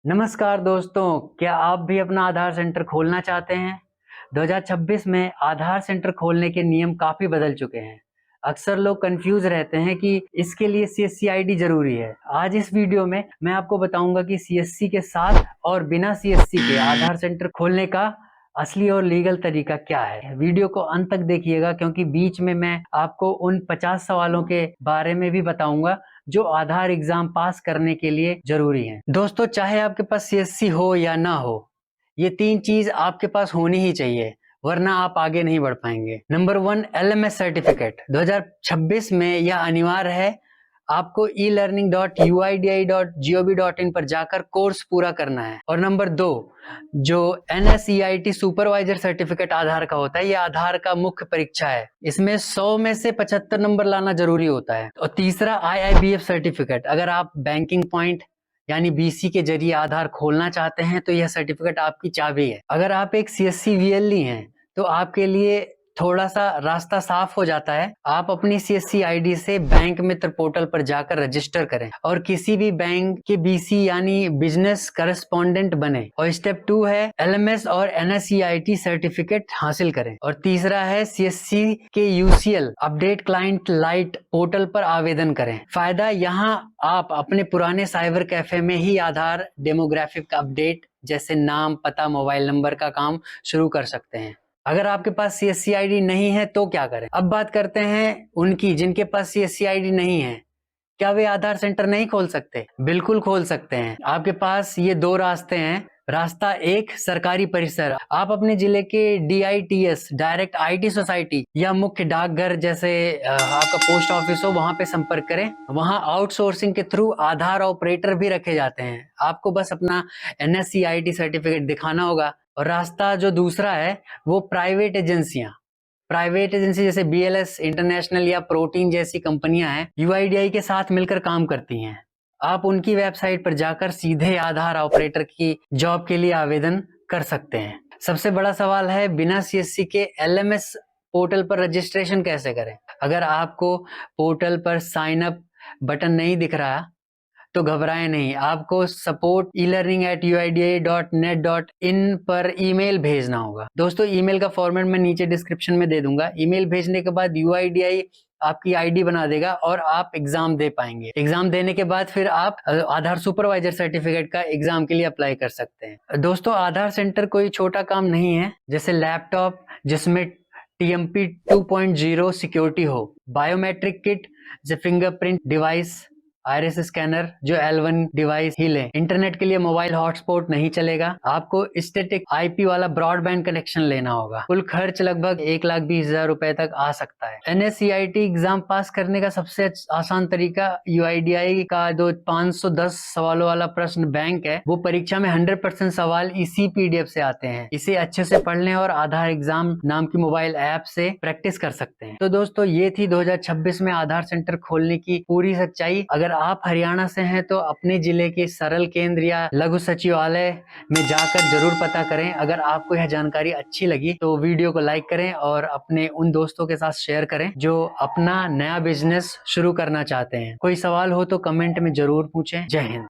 नमस्कार दोस्तों, क्या आप भी अपना आधार सेंटर खोलना चाहते हैं? 2026 में आधार सेंटर खोलने के नियम काफ़ी बदल चुके हैं। अक्सर लोग कंफ्यूज रहते हैं कि इसके लिए सीएससी आईडी ज़रूरी है। आज इस वीडियो में मैं आपको बताऊंगा कि सीएससी के साथ और बिना सीएससी के आधार सेंटर खोलने का असली और लीगल तरीका क्या है। वीडियो को अंत तक देखिएगा क्योंकि बीच में मैं आपको उन 50 सवालों के बारे में भी बताऊंगा जो आधार एग्जाम पास करने के लिए जरूरी है। दोस्तों, चाहे आपके पास सीएससी हो या ना हो, ये तीन चीज आपके पास होनी ही चाहिए, वरना आप आगे नहीं बढ़ पाएंगे। Number 1, LMS certificate. 2026 में यह अनिवार्य है। आपको e-learning.uidi.gov.in पर जाकर कोर्स पूरा करना है। और नंबर 2, जो NSEIT सुपरवाइजर सर्टिफिकेट आधार का होता है, ये आधार का मुख्य परीक्षा है। इसमें 100 में से 75 नंबर लाना जरूरी होता है। और तीसरा, IIBF सर्टिफिकेट। अगर आप बैंकिंग पॉइंट यानी बीसी के जरिए आधार खोलना चाहते हैं तो यह सर्टिफिकेट आपकी चाबी है। अगर आप एक सीएससी वीएलई हैं तो आपके लिए थोड़ा सा रास्ता साफ हो जाता है। आप अपनी सीएससी आईडी से बैंक मित्र पोर्टल पर जाकर रजिस्टर करें और किसी भी बैंक के बीसी यानी बिजनेस करस्पॉन्डेंट बने। और स्टेप 2 है एलएमएस और एनएसईआईटी सर्टिफिकेट हासिल करें। और तीसरा है सीएससी के UCL update client light portal पर आवेदन करें। फायदा, यहाँ आप अपने पुराने साइबर कैफे में ही आधार डेमोग्राफिक अपडेट जैसे नाम, पता, मोबाइल नंबर का काम शुरू कर सकते हैं। अगर आपके पास सीएससी आईडी नहीं है तो क्या करें? अब बात करते हैं उनकी जिनके पास सीएससी आईडी नहीं है। क्या वे आधार सेंटर नहीं खोल सकते? बिल्कुल खोल सकते हैं। आपके पास ये दो रास्ते हैं। रास्ता 1, सरकारी परिसर। आप अपने जिले के DITS डायरेक्ट आईटी सोसाइटी या मुख्य डाकघर जैसे आपका पोस्ट ऑफिस हो, वहां पे संपर्क करें। वहां आउटसोर्सिंग के थ्रू आधार ऑपरेटर भी रखे जाते हैं। आपको बस अपना NSEIT सर्टिफिकेट दिखाना होगा। और रास्ता जो दूसरा है वो प्राइवेट एजेंसी जैसे BLS इंटरनेशनल या प्रोटीन जैसी कंपनियां हैं, UIDAI के साथ मिलकर काम करती हैं। आप उनकी वेबसाइट पर जाकर सीधे आधार ऑपरेटर की जॉब के लिए आवेदन कर सकते हैं। सबसे बड़ा सवाल है, बिना सीएससी के LMS पोर्टल पर रजिस्ट्रेशन कैसे करें? अगर आपको पोर्टल पर साइन अप बटन नहीं दिख रहा तो घबराएं नहीं। आपको support@uidi.net.in पर ईमेल भेजना होगा। दोस्तों, ईमेल का फॉर्मेट मैं नीचे डिस्क्रिप्शन में दे दूंगा। ईमेल भेजने के बाद UIDAI आपकी आईडी बना देगा और आप एग्जाम दे पाएंगे। एग्जाम देने के बाद फिर आप आधार सुपरवाइजर सर्टिफिकेट का एग्जाम के लिए अप्लाई कर सकते हैं। दोस्तों, आधार सेंटर कोई छोटा काम नहीं है। जैसे लैपटॉप जिसमें TMP 2.0 सिक्योरिटी हो, बायोमेट्रिक किट जैसे फिंगरप्रिंट डिवाइस, आईरिस स्कैनर जो L1 डिवाइस ही लें। इंटरनेट के लिए मोबाइल हॉटस्पॉट नहीं चलेगा। आपको स्टैटिक IP वाला ब्रॉडबैंड कनेक्शन लेना होगा। कुल खर्च लगभग 1,20,000 रुपए तक आ सकता है। NSEIT एग्जाम पास करने का सबसे आसान तरीका UIDAI का जो 510 सवालों वाला प्रश्न बैंक है, वो परीक्षा में 100% सवाल इसी PDF से आते हैं। इसे अच्छे से पढ़ लें और आधार एग्जाम नाम की मोबाइल ऐप से प्रैक्टिस कर सकते हैं। तो दोस्तों, ये थी 2026 में आधार सेंटर खोलने की पूरी सच्चाई। अगर आप हरियाणा से हैं तो अपने जिले के सरल केंद्र या लघु सचिवालय में जाकर जरूर पता करें। अगर आपको यह जानकारी अच्छी लगी तो वीडियो को लाइक करें और अपने उन दोस्तों के साथ शेयर करें जो अपना नया बिजनेस शुरू करना चाहते हैं। कोई सवाल हो तो कमेंट में जरूर पूछें। जय हिंद।